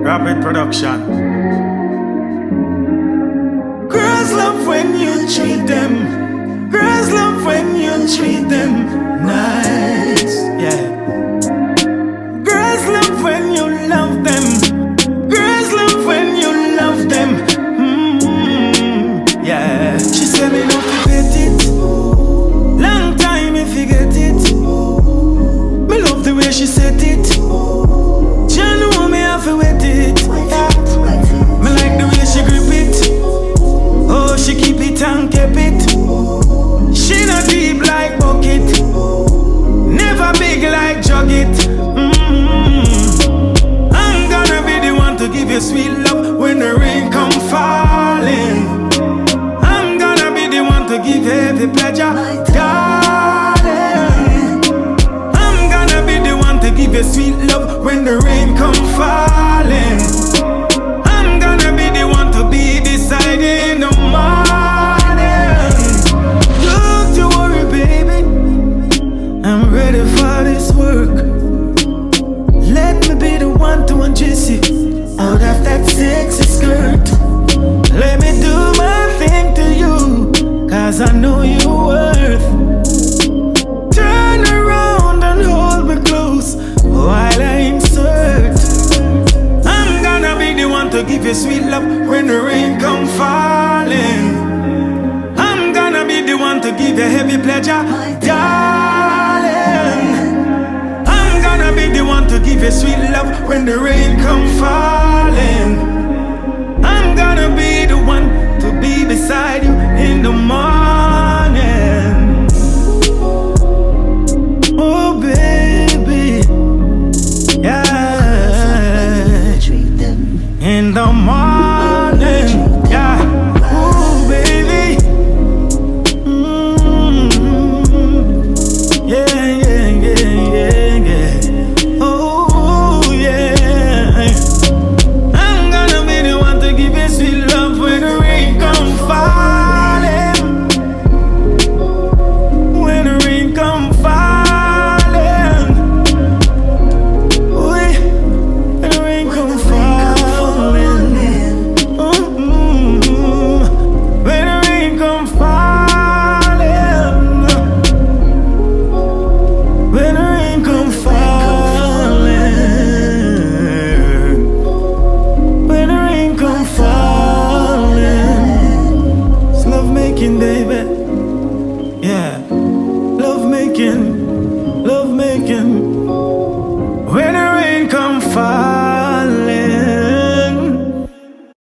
Rapid production. Girls love when you treat them. Girls love when you treat them nice. Yeah. Girls love when you love them. Girls love when you love them. Yeah. She said me love to get it. Long time if you get it. Me love the way she said it. She know me have to wet it. Me like the way she grip it. Oh, she keep it and keep it. She not deep like bucket. Never big like jug it. I'm gonna be the one to give you sweet love when the rain come falling. I'm gonna be the one to give you every pleasure, darling. I'm gonna be the one to give you sweet love when the rain come falling. I'm gonna be the one to be beside you in the morning. Don't you worry, baby, I'm ready for this work. Let me be the one to undress you out of that sexy skirt. Let me do my thing to you, cause I know you're worth. Turn around and hold me close while I insert. I'm gonna be the one to give you sweet love when the rain come falling. I'm gonna be the one to give you heavy pleasure, darling. I'm gonna be the one to give you sweet love when the rain come falling. I'm gonna be the one to be beside you in the morning.